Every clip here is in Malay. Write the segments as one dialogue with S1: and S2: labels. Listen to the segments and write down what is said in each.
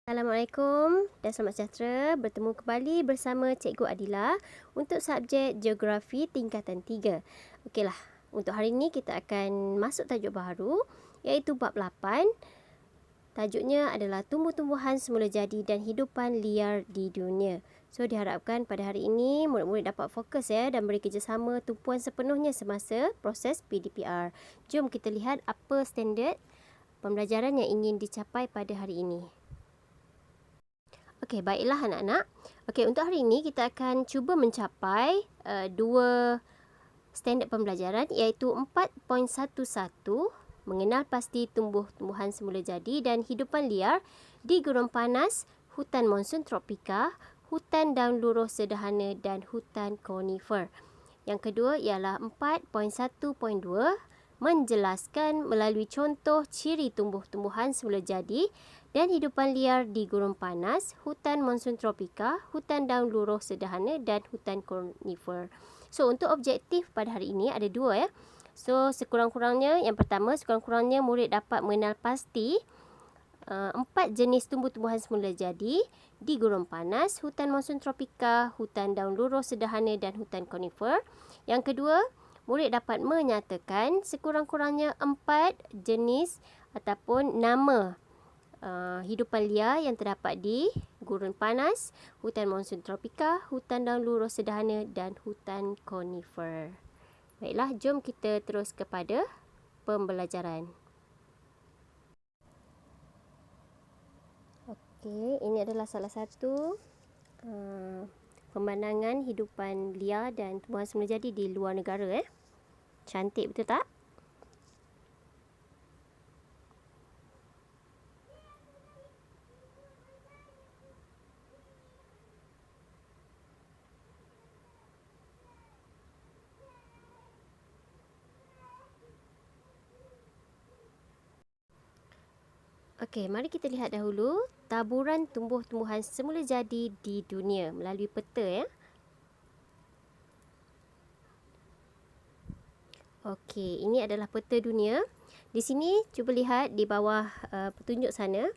S1: Assalamualaikum dan selamat sejahtera. Bertemu kembali bersama Cikgu Adila untuk subjek Geografi tingkatan 3. Okeylah, untuk hari ini kita akan masuk tajuk baru iaitu bab 8. Tajuknya adalah tumbuh-tumbuhan semula jadi dan hidupan liar di dunia. So diharapkan pada hari ini murid-murid dapat fokus dan beri kerjasama tumpuan sepenuhnya semasa proses PDPR. Jom kita lihat apa standard pembelajaran yang ingin dicapai pada hari ini. Okey, baiklah anak-anak. Okey, untuk hari ini kita akan cuba mencapai dua standard pembelajaran iaitu 4.11 mengenal pasti tumbuh-tumbuhan semula jadi dan hidupan liar di gurun panas, hutan monsun tropika, hutan daun luruh sederhana dan hutan konifer. Yang kedua ialah 4.1.2 menjelaskan melalui contoh ciri tumbuh-tumbuhan semula jadi dan hidupan liar di gurun panas, hutan monsun tropika, hutan daun luruh sederhana dan hutan konifer. So, untuk objektif pada hari ini ada dua So, sekurang-kurangnya, yang pertama, sekurang-kurangnya murid dapat mengenal pasti 4 jenis tumbuh-tumbuhan semula jadi di gurun panas, hutan monsun tropika, hutan daun luruh sederhana dan hutan konifer. Yang kedua, murid dapat menyatakan sekurang-kurangnya 4 jenis ataupun nama hidupan liar yang terdapat di gurun panas, hutan monsun tropika, hutan daun luruh sederhana dan hutan konifer. Baiklah, jom kita terus kepada pembelajaran. Okey, ini adalah salah satu pemandangan hidupan liar dan tumbuhan semula jadi di luar negara. Cantik betul tak? Okey, mari kita lihat dahulu taburan tumbuh-tumbuhan semula jadi di dunia melalui peta Okey, ini adalah peta dunia. Di sini cuba lihat di bawah petunjuk sana.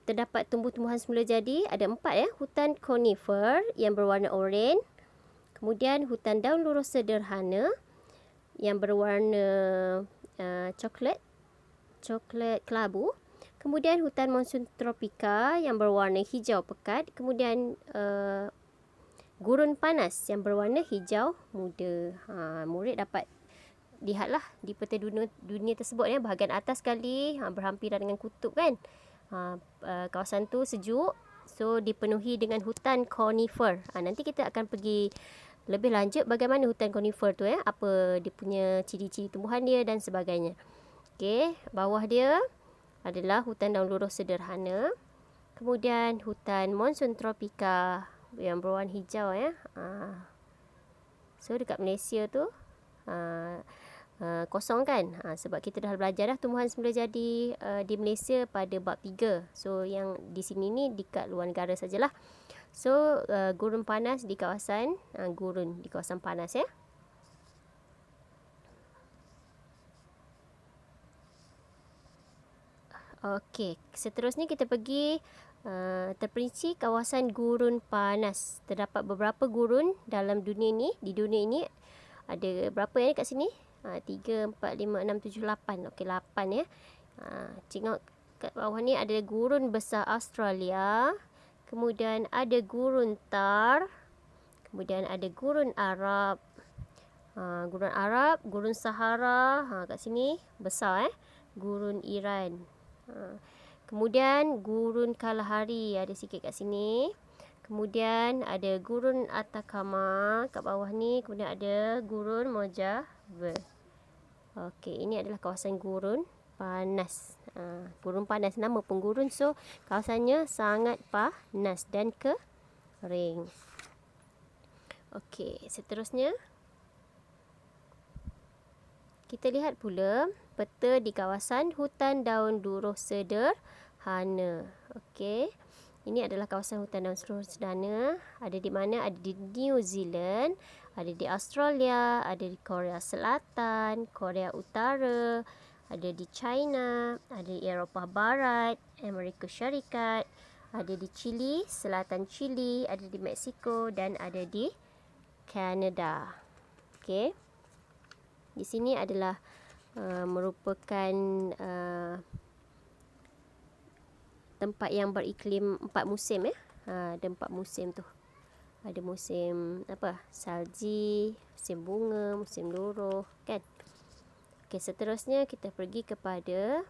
S1: Terdapat tumbuh-tumbuhan semula jadi ada 4 hutan konifer yang berwarna oranye, kemudian hutan daun luruh sederhana yang berwarna coklat kelabu, kemudian hutan monsun tropika yang berwarna hijau pekat, kemudian gurun panas yang berwarna hijau muda. Murid dapat lihatlah di peta dunia tersebut bahagian atas sekali berhampiran dengan kutub kan. Kawasan tu sejuk, so dipenuhi dengan hutan konifer. Nanti kita akan pergi lebih lanjut bagaimana hutan konifer tu apa dia punya ciri-ciri tumbuhan dia dan sebagainya. Okey, bawah dia adalah hutan daun luruh sederhana, kemudian hutan monsun tropika yang berwarna hijau So dekat Malaysia tu kosong kan, sebab kita dah belajar tumbuhan semula jadi di Malaysia pada bab 3. So yang di sini ni dekat luar negara sajalah. So gurun panas di kawasan gurun di kawasan panas Okey, seterusnya kita pergi terperinci kawasan gurun panas. Terdapat beberapa gurun dalam dunia ini. Di dunia ini ada berapa kat sini? 3, 4, 5, 6, 7, 8. Okey, 8 tengok kat bawah ni ada gurun besar Australia. Kemudian ada gurun Thar. Kemudian ada gurun Arab. Gurun Sahara. Kat sini besar Gurun Iran. Kemudian gurun Kalahari ada sikit kat sini. Kemudian ada gurun Atacama kat bawah ni. Kemudian ada gurun Mojave. Okey, ini adalah kawasan gurun panas. Gurun panas, nama pun gurun. So, kawasannya sangat panas dan kering. Okey, seterusnya kita lihat pula peta di kawasan hutan daun luruh sederhana. Okey. Ini adalah kawasan hutan daun luruh sederhana. Ada di mana? Ada di New Zealand, ada di Australia, ada di Korea Selatan, Korea Utara, ada di China, ada di Eropah Barat, Amerika Syarikat, ada di Chili, selatan Chili, ada di Mexico dan ada di Kanada. Okey. Di sini adalah merupakan tempat yang beriklim 4 musim ya. Ada 4 musim tu. Ada musim salji, musim bunga, musim luruh, kan? Okey, seterusnya kita pergi kepada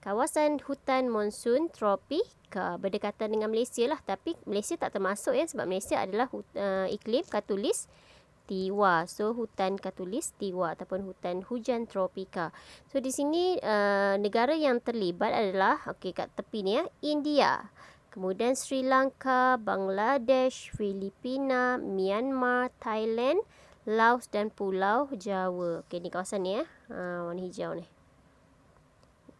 S1: kawasan hutan monsun tropika, berdekatan dengan Malaysia lah, tapi Malaysia tak termasuk ya, sebab Malaysia adalah iklim katulis tiwa. So hutan katulis tiwa ataupun hutan hujan tropika. So di sini negara yang terlibat adalah kat tepi ni ya, India. Kemudian Sri Lanka, Bangladesh, Filipina, Myanmar, Thailand, Laos dan Pulau Jawa. Okey, ni kawasan ni ya. Warna hijau ni.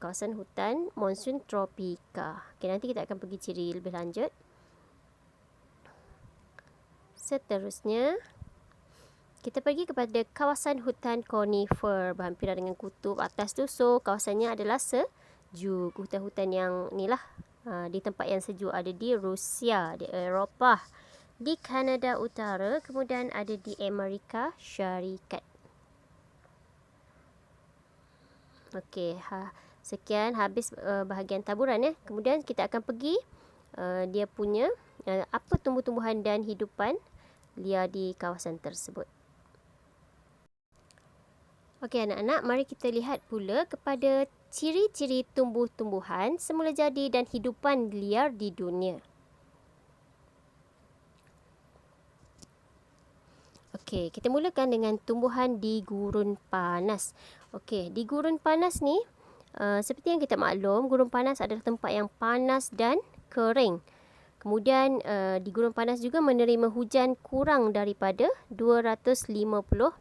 S1: Kawasan hutan monsun tropika. Okey, nanti kita akan pergi ciri lebih lanjut. Seterusnya kita pergi kepada kawasan hutan konifer berhampiran dengan kutub atas tu. So kawasannya adalah sejuk. Hutan-hutan yang ni lah, di tempat yang sejuk, ada di Rusia, di Eropah, di Kanada Utara, kemudian ada di Amerika Syarikat. Okey, sekian habis bahagian taburan ya. Kemudian kita akan pergi dia punya apa tumbuh-tumbuhan dan hidupan liar di kawasan tersebut. Okey anak-anak, mari kita lihat pula kepada ciri-ciri tumbuh-tumbuhan semula jadi dan hidupan liar di dunia. Okey, kita mulakan dengan tumbuhan di gurun panas. Okey, di gurun panas ni seperti yang kita maklum, gurun panas adalah tempat yang panas dan kering. Kemudian di gurun panas juga menerima hujan kurang daripada 250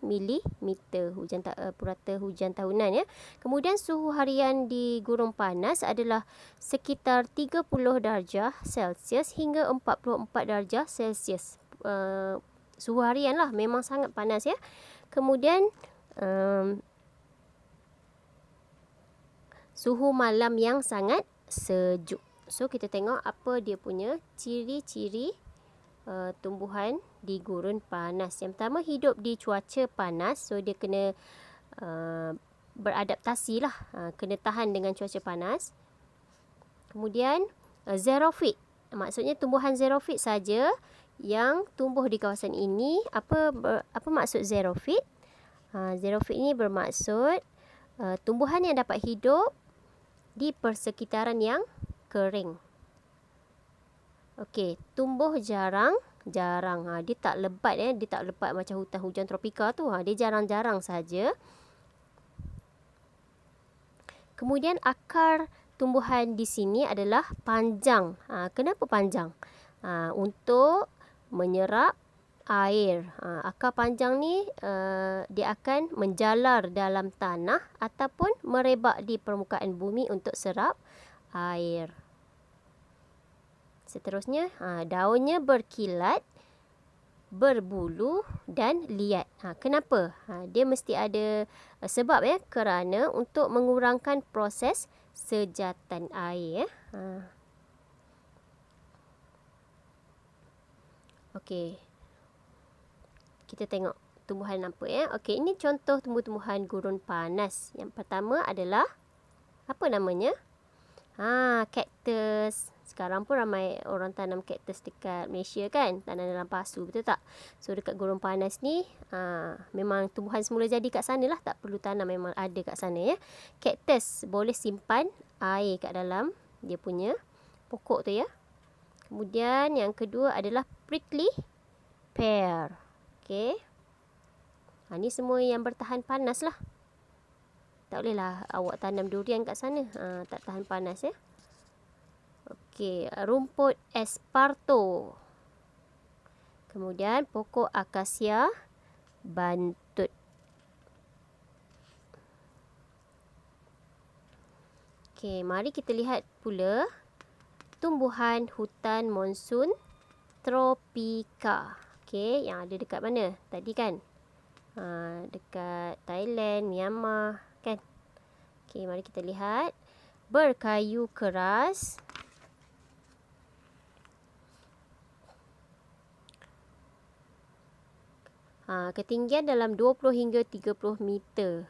S1: mm purata hujan tahunan ya. Kemudian suhu harian di gurun panas adalah sekitar 30 darjah Celsius hingga 44 darjah Celsius. Suhu harian lah, memang sangat panas ya. Kemudian suhu malam yang sangat sejuk. So kita tengok apa dia punya ciri-ciri tumbuhan di gurun panas. Yang pertama, hidup di cuaca panas. So dia kena beradaptasi lah, kena tahan dengan cuaca panas. Kemudian xerophyt, maksudnya tumbuhan xerophyt saja yang tumbuh di kawasan ini. Apa maksud xerophyt? Xerophyt ini bermaksud tumbuhan yang dapat hidup di persekitaran yang kering. Okey, tumbuh jarang. Dia tak lebat ya, dia tak lebat macam hutan hujan tropika tu. Dia jarang-jarang saja. Kemudian akar tumbuhan di sini adalah panjang. Kenapa panjang? Untuk menyerap air. Akar panjang ni dia akan menjalar dalam tanah ataupun merebak di permukaan bumi untuk serap air. Seterusnya, daunnya berkilat, berbulu dan liat. Kenapa? Dia mesti ada sebab ya, kerana untuk mengurangkan proses sejatan air ya. Okey. Kita tengok tumbuhan apa ya. Okey, ini contoh tumbuh-tumbuhan gurun panas. Yang pertama adalah apa namanya? Kaktus. Sekarang pun ramai orang tanam kaktus dekat Malaysia kan, tanam dalam pasu, betul tak? So dekat gurun panas ni memang tumbuhan semula jadi kat sana lah, tak perlu tanam, memang ada kat sana ya. Kaktus boleh simpan air kat dalam dia punya pokok tu ya. Kemudian yang kedua adalah prickly pear. Okey. Ni semua yang bertahan panas lah. Tak bolehlah awak tanam durian kat sana, tak tahan panas ya. Okey, rumput esparto. Kemudian pokok akasia bantut. Okey, mari kita lihat pula tumbuhan hutan monsun tropika. Okey, yang ada dekat mana? Tadi kan? Dekat Thailand, Myanmar kan? Okey, mari kita lihat. Berkayu keras. Ketinggian dalam 20 hingga 30 meter.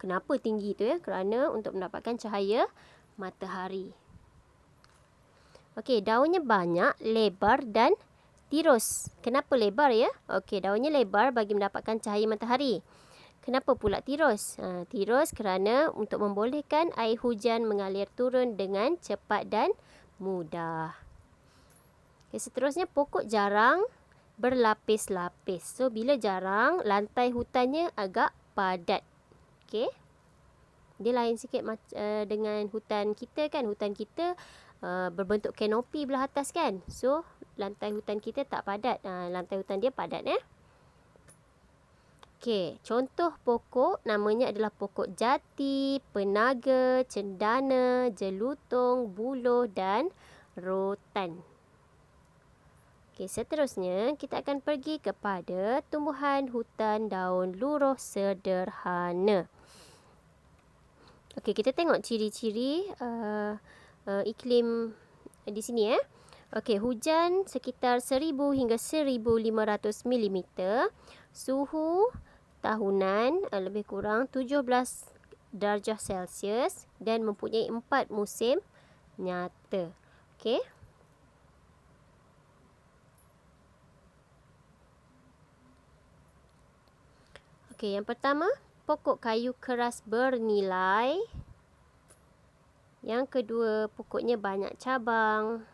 S1: Kenapa tinggi tu ya? Kerana untuk mendapatkan cahaya matahari. Okey, daunnya banyak, lebar dan tirus. Kenapa lebar ya? Okey, daunnya lebar bagi mendapatkan cahaya matahari. Kenapa pula tirus? Tirus kerana untuk membolehkan air hujan mengalir turun dengan cepat dan mudah. Okay, seterusnya, pokok jarang berlapis-lapis. So, bila jarang, lantai hutannya agak padat. Okay. Dia lain sikit dengan hutan kita kan. Hutan kita berbentuk kanopi belah atas kan. So, lantai hutan kita tak padat. Lantai hutan dia padat ya. Okey, contoh pokok namanya adalah pokok jati, penaga, cendana, jelutong, buluh dan rotan. Okey, seterusnya kita akan pergi kepada tumbuhan hutan daun luruh sederhana. Okey, kita tengok ciri-ciri iklim di sini ya. Okey, hujan sekitar 1000 hingga 1500 mm. Suhu tahunan lebih kurang 17 darjah Celsius dan mempunyai 4 musim nyata. Okey. Okey, yang pertama, pokok kayu keras bernilai. Yang kedua, pokoknya banyak cabang.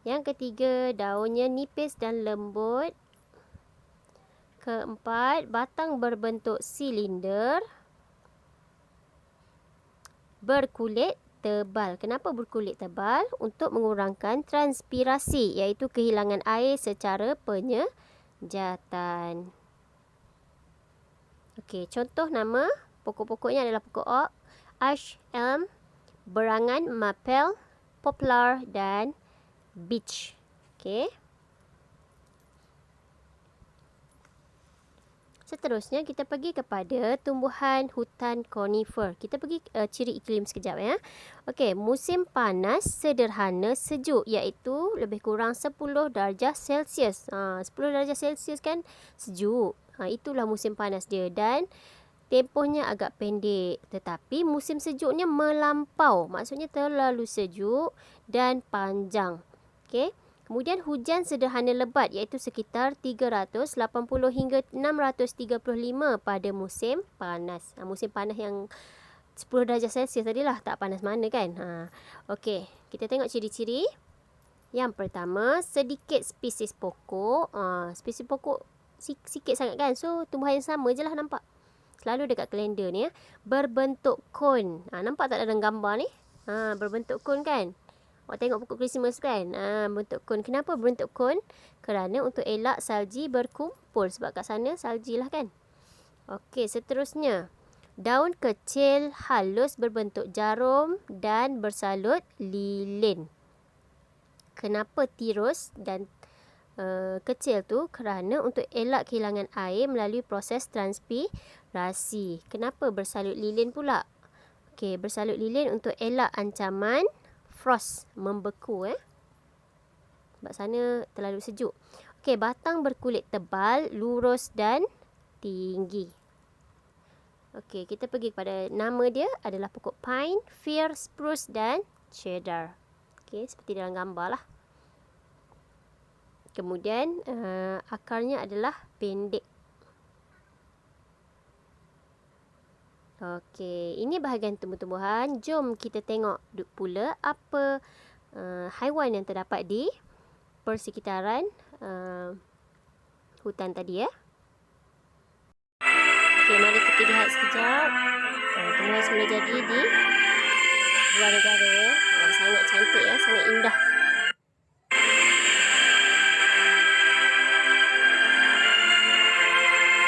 S1: Yang ketiga, daunnya nipis dan lembut. Keempat, batang berbentuk silinder. Berkulit tebal. Kenapa berkulit tebal? Untuk mengurangkan transpirasi, iaitu kehilangan air secara penyejatan. Okey, contoh nama pokok-pokoknya adalah pokok oak, ash, elm, berangan, maple, poplar dan beech. Okey. Seterusnya kita pergi kepada tumbuhan hutan conifer. Kita pergi ciri iklim sekejap ya. Okey, musim panas sederhana sejuk, iaitu lebih kurang 10 darjah Celsius. 10 darjah Celsius kan sejuk. Itulah musim panas dia dan tempohnya agak pendek. Tetapi musim sejuknya melampau. Maksudnya terlalu sejuk dan panjang. Okey. Kemudian hujan sederhana lebat, iaitu sekitar 380 hingga 635 pada musim panas. Musim panas yang 10 darjah Celsius tadilah, tak panas mana kan. Okey, kita tengok ciri-ciri. Yang pertama, sedikit spesies pokok. Spesies pokok sikit sangat kan. So, tumbuhan yang sama je lah nampak. Selalu dekat kalender ni ya. Berbentuk kon. Nampak tak dalam gambar ni? Berbentuk kon kan. Awak tengok pokok Christmas kan? Bentuk kon. Kenapa berbentuk kon? Kerana untuk elak salji berkumpul. Sebab kat sana salji lah kan? Okey, seterusnya. Daun kecil halus berbentuk jarum dan bersalut lilin. Kenapa tirus dan kecil tu? Kerana untuk elak kehilangan air melalui proses transpirasi. Kenapa bersalut lilin pula? Okey, bersalut lilin untuk elak ancaman frost, membeku sebab sana terlalu sejuk. Okey, batang berkulit tebal, lurus dan tinggi. Okey, kita pergi kepada nama dia adalah pokok pine, fir, spruce dan cedar. Okey, seperti dalam gambar lah. Kemudian akarnya adalah pendek. Okey, ini bahagian tumbuh-tumbuhan. Jom kita tengok pula apa haiwan yang terdapat di persekitaran hutan tadi ya. Okey, mari kita lihat sekejap. Tumbuhan semula jadi di luar negara ya. Sangat cantik ya, sangat indah.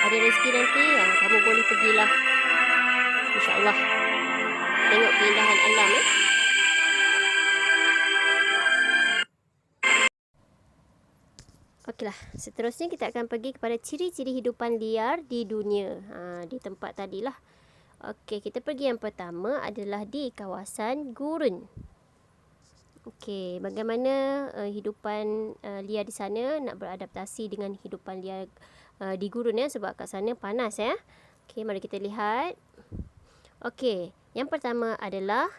S1: Ada rezeki nanti, kamu boleh pergilah. InsyaAllah. Tengok keindahan alam ya. Okeylah, seterusnya kita akan pergi kepada ciri-ciri hidupan liar di dunia. Di tempat tadilah. Okey, kita pergi yang pertama adalah di kawasan gurun. Okey, bagaimana hidupan liar di sana, nak beradaptasi dengan hidupan liar di gurun ya, sebab kat sana panas ya. Okey, mari kita lihat. Okey, yang pertama adalah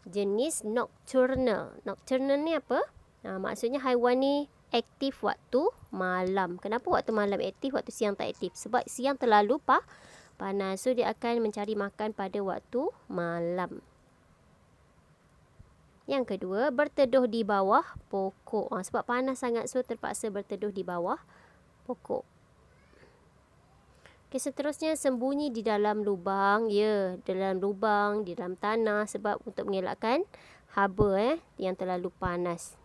S1: jenis nocturnal. Nocturnal ni apa? Maksudnya haiwan ni aktif waktu malam. Kenapa waktu malam aktif, waktu siang tak aktif? Sebab siang terlalu panas. So, dia akan mencari makan pada waktu malam. Yang kedua, berteduh di bawah pokok. Sebab panas sangat, so terpaksa berteduh di bawah pokok. Okey, seterusnya sembunyi di dalam lubang. Ya, dalam lubang, di dalam tanah, sebab untuk mengelakkan haba yang terlalu panas.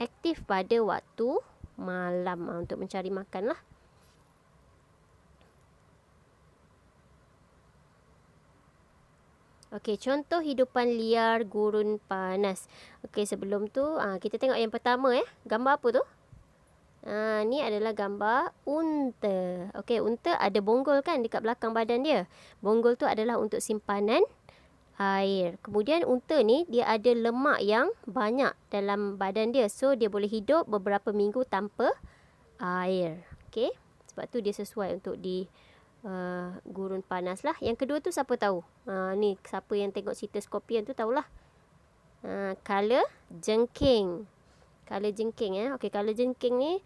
S1: Aktif pada waktu malam untuk mencari makan lah. Okey, contoh hidupan liar gurun panas. Okey, sebelum tu kita tengok yang pertama Gambar apa tu? Ni adalah gambar unta. Okey, unta ada bonggol kan dekat belakang badan dia. Bonggol tu adalah untuk simpanan air. Kemudian unta ni dia ada lemak yang banyak dalam badan dia. So, dia boleh hidup beberapa minggu tanpa air. Okey, sebab tu dia sesuai untuk di gurun panas lah. Yang kedua tu siapa tahu? Ni siapa yang tengok cerita Scorpion tu tahulah. Kala jengking. Kala jengking Okey, kala jengking ni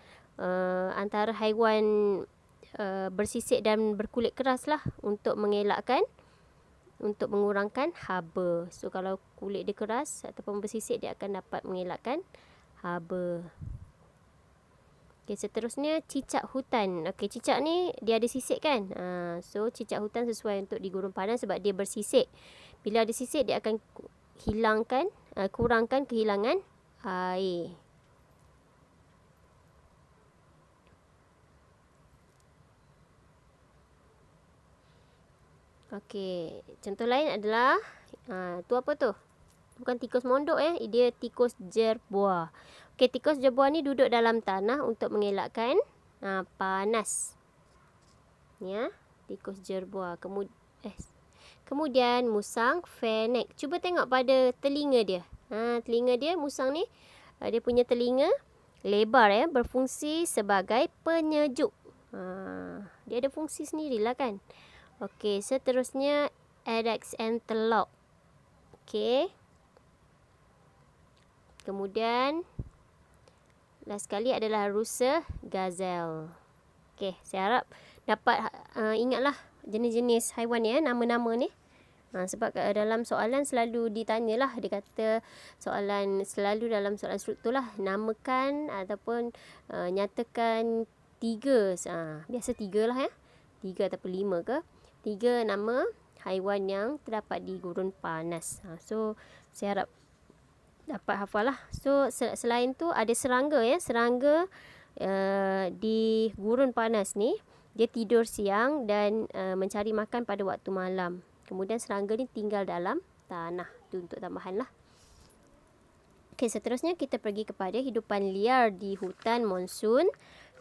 S1: antara haiwan bersisik dan berkulit keras lah, untuk mengurangkan haba. So, kalau kulit dia keras ataupun bersisik, dia akan dapat mengelakkan haba. Okey, seterusnya cicak hutan. Okey, cicak ni dia ada sisik kan. So, cicak hutan sesuai untuk di gurun panas sebab dia bersisik. Bila ada sisik, dia akan kurangkan kehilangan air. Okey, contoh lain adalah tu apa tu? Bukan tikus mondok dia tikus jerboa. Okey, tikus jerboa ni duduk dalam tanah untuk mengelakkan panas. Ni tikus jerboa. Kemudian musang fennec. Cuba tengok pada telinga dia. Telinga dia, musang ni, dia punya telinga lebar berfungsi sebagai penyejuk. Dia ada fungsi sendirilah kan. Okey, seterusnya Adex antelope. Okey. Kemudian last sekali adalah rusa gazelle. Okey, saya harap dapat ingatlah jenis-jenis haiwan ni nama-nama ni. Sebab dalam soalan selalu ditanyalah, dia kata selalu dalam soalan struktur lah, namakan ataupun nyatakan 3. Biasa 3 lah 3 ataupun 5 ke. 3 nama haiwan yang terdapat di gurun panas. So, saya harap dapat hafal lah. So, selain tu ada serangga Serangga di gurun panas ni, dia tidur siang dan mencari makan pada waktu malam. Kemudian serangga ni tinggal dalam tanah. Itu untuk tambahan lah. Okey, seterusnya kita pergi kepada hidupan liar di hutan monsun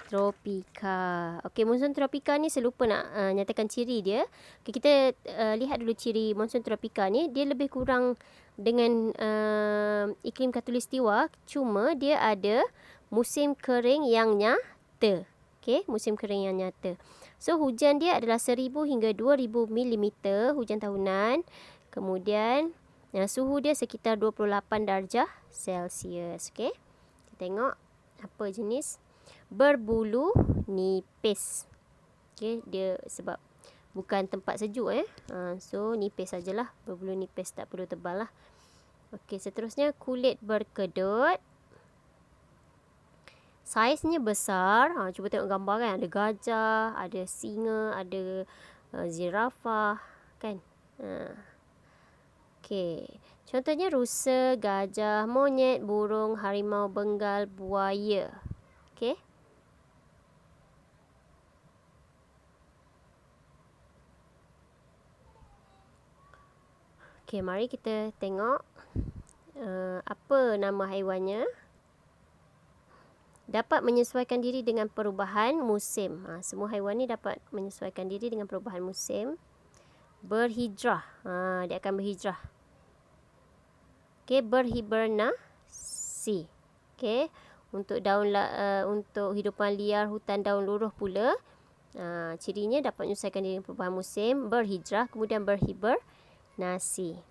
S1: tropika. Okey, monsun tropika ni saya lupa nak nyatakan ciri dia. Okay, kita lihat dulu ciri monsun tropika ni. Dia lebih kurang dengan iklim khatulistiwa, cuma dia ada musim kering yang nyata. Okey, musim kering yang nyata. So, hujan dia adalah 1000 hingga 2000 mm hujan tahunan. Kemudian suhu dia sekitar 28 darjah Celsius. Okey, kita tengok apa jenis. Berbulu nipis. Okey, dia sebab bukan tempat sejuk so nipis sajalah, berbulu nipis, tak perlu tebal lah. Okey, seterusnya kulit berkedut. Saiznya besar. Cuba tengok gambar kan. Ada gajah, ada singa, ada zirafah kan. Okey, contohnya rusa, gajah, monyet, burung, harimau Bengal, buaya. Okey. Okey, mari kita tengok apa nama haiwannya. dapat menyesuaikan diri dengan perubahan musim. Semua haiwan ni dapat menyesuaikan diri dengan perubahan musim. Berhijrah. Dia akan berhijrah. Okey, berhibernasi. Okey, untuk untuk hidupan liar hutan daun luruh pula, cirinya dapat menyesuaikan diri dengan perubahan musim, berhijrah, kemudian berhibernasi.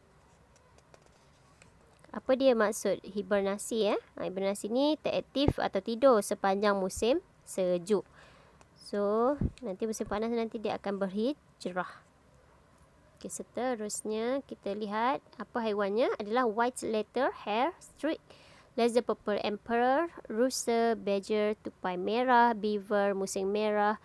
S1: Apa dia maksud hibernasi? Hibernasi ni teraktif atau tidur sepanjang musim sejuk. So, nanti musim panas nanti dia akan berhijrah. Okay, seterusnya kita lihat apa haiwannya adalah white letter, hare, streak, lizard purple emperor, rooster, badger, tupai merah, beaver, musang merah,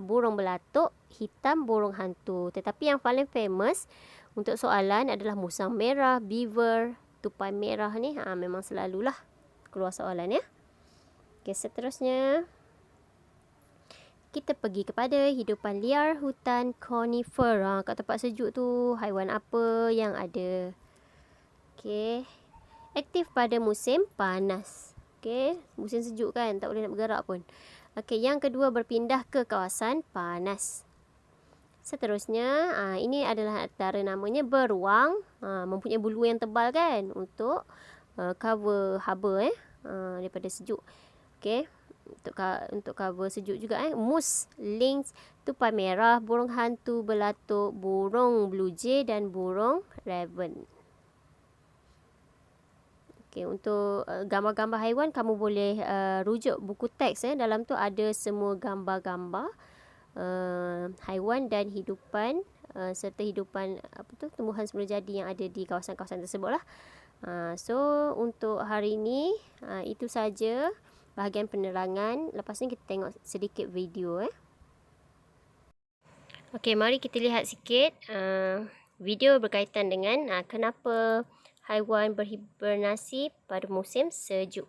S1: burung belatuk, hitam, burung hantu. Tetapi yang paling famous untuk soalan adalah musang merah, beaver, tupai merah ni memang selalulah keluar soalan ya. Okay, seterusnya kita pergi kepada hidupan liar hutan conifer. Kat tempat sejuk tu haiwan apa yang ada? Okey. Aktif pada musim panas. Okey, musim sejuk kan, tak boleh nak bergerak pun. Okey, yang kedua berpindah ke kawasan panas. Seterusnya, ini adalah antara namanya beruang. Mempunyai bulu yang tebal kan untuk cover haba daripada sejuk. Okey. Untuk cover sejuk juga moose, lynx, tupai merah, burung hantu, belatuk, burung blue jay dan burung raven. Okey, untuk gambar-gambar haiwan kamu boleh rujuk buku teks dalam tu ada semua gambar-gambar haiwan dan hidupan serta hidupan tumbuhan semula jadi yang ada di kawasan-kawasan tersebut lah. So untuk hari ini itu saja bahagian penerangan. Lepas ni kita tengok sedikit video Okey, mari kita lihat sikit video berkaitan dengan kenapa haiwan berhibernasi pada musim sejuk.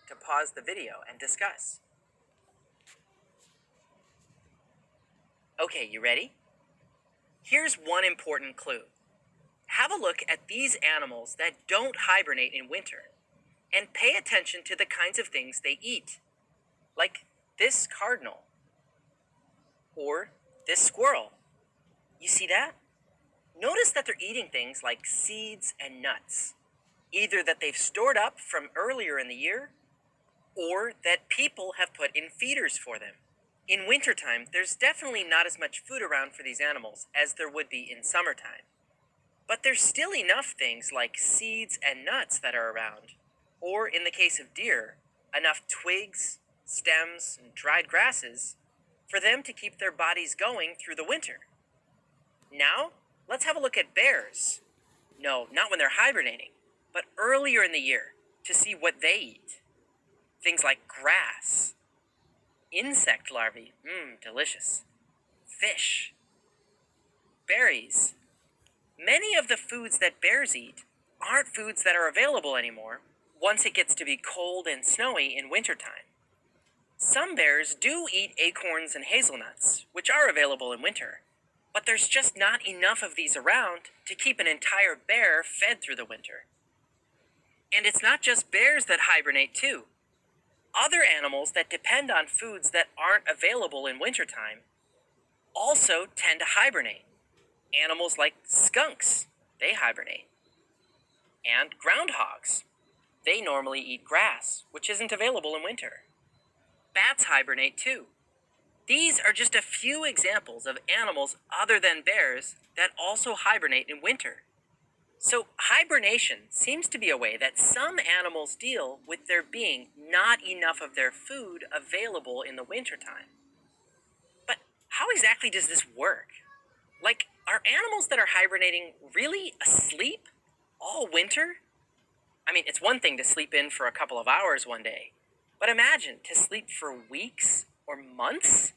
S2: To pause the video and discuss. Okay, you ready? Here's one important clue. Have a look at these animals that don't hibernate in winter and pay attention to the kinds of things they eat, like this cardinal or this squirrel. You see that? Notice that they're eating things like seeds and nuts, either that they've stored up from earlier in the year or that people have put in feeders for them. In wintertime, there's definitely not as much food around for these animals as there would be in summertime. But there's still enough things like seeds and nuts that are around, or in the case of deer, enough twigs, stems, and dried grasses for them to keep their bodies going through the winter. Now, let's have a look at bears. No, not when they're hibernating, but earlier in the year to see what they eat. Things like grass, insect larvae, delicious, fish, berries. Many of the foods that bears eat aren't foods that are available anymore once it gets to be cold and snowy in wintertime. Some bears do eat acorns and hazelnuts, which are available in winter, but there's just not enough of these around to keep an entire bear fed through the winter. And it's not just bears that hibernate too. Other animals that depend on foods that aren't available in wintertime also tend to hibernate. Animals like skunks, they hibernate. And groundhogs, they normally eat grass, which isn't available in winter. Bats hibernate too. These are just a few examples of animals other than bears that also hibernate in winter. So hibernation seems to be a way that some animals deal with there being not enough of their food available in the wintertime. But how exactly does this work? Like, are animals that are hibernating really asleep all winter? I mean, it's one thing to sleep in for a couple of hours one day, but imagine to sleep for weeks or months?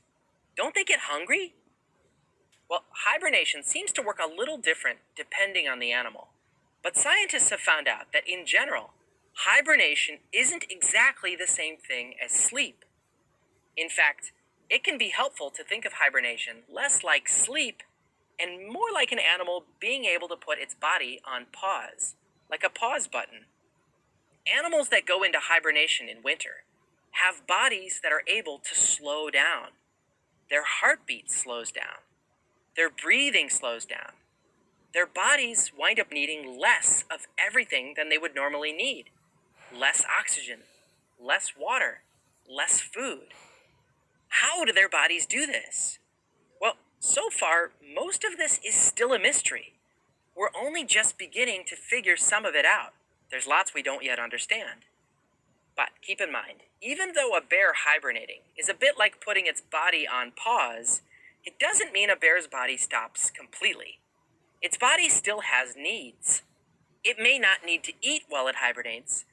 S2: Don't they get hungry? Well, hibernation seems to work a little different depending on the animal. But scientists have found out that in general, hibernation isn't exactly the same thing as sleep. In fact, it can be helpful to think of hibernation less like sleep and more like an animal being able to put its body on pause, like a pause button. Animals that go into hibernation in winter have bodies that are able to slow down. Their heartbeat slows down. Their breathing slows down. Their bodies wind up needing less of everything than they would normally need. Less oxygen, less water, less food. How do their bodies do this? Well, so far, most of this is still a mystery. We're only just beginning to figure some of it out. There's lots we don't yet understand. But keep in mind, even though a bear hibernating is a bit like putting its body on pause, it doesn't mean a bear's body stops completely. Its body still has needs. It may not need to eat while it hibernates,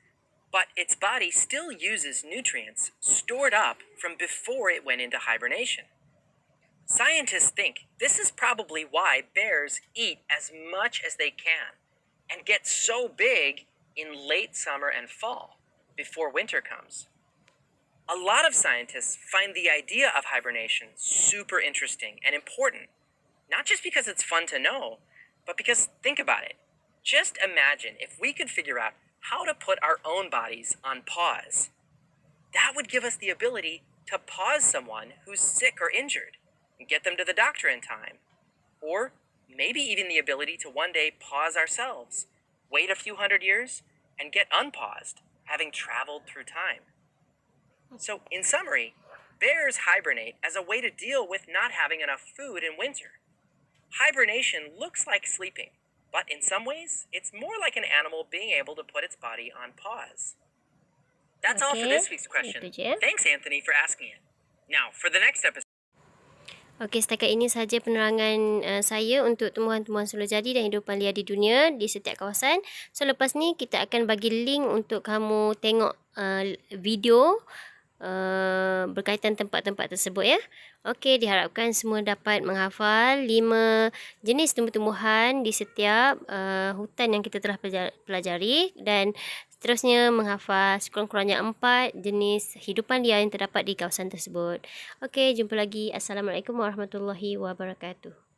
S2: but its body still uses nutrients stored up from before it went into hibernation. Scientists think this is probably why bears eat as much as they can and get so big in late summer and fall, before winter comes. A lot of scientists find the idea of hibernation super interesting and important, not just because it's fun to know, but because think about it. Just imagine if we could figure out how to put our own bodies on pause. That would give us the ability to pause someone who's sick or injured and get them to the doctor in time. Or maybe even the ability to one day pause ourselves, wait a few hundred years, and get unpaused, having traveled through time. So, in summary, bears hibernate as a way to deal with not having enough food in winter. Hibernation looks like sleeping, but in some ways, it's more like an animal being able to put its body on pause. That's all for
S1: Okey,
S2: this week's question.
S1: itu je.
S2: Thanks, Anthony, for asking it. Now, for the next episode.
S1: Okey, setakat ini sahaja penerangan saya untuk tumbuhan-tumbuhan semula jadi dan hidupan liar di dunia di setiap kawasan. So, lepas ni kita akan bagi link untuk kamu tengok video berkaitan tempat-tempat tersebut ya. Okey, diharapkan semua dapat menghafal 5 jenis tumbuh-tumbuhan di setiap hutan yang kita telah pelajari dan seterusnya menghafal sekurang-kurangnya 4 jenis hidupan liar yang terdapat di kawasan tersebut. Okey, jumpa lagi. Assalamualaikum warahmatullahi wabarakatuh.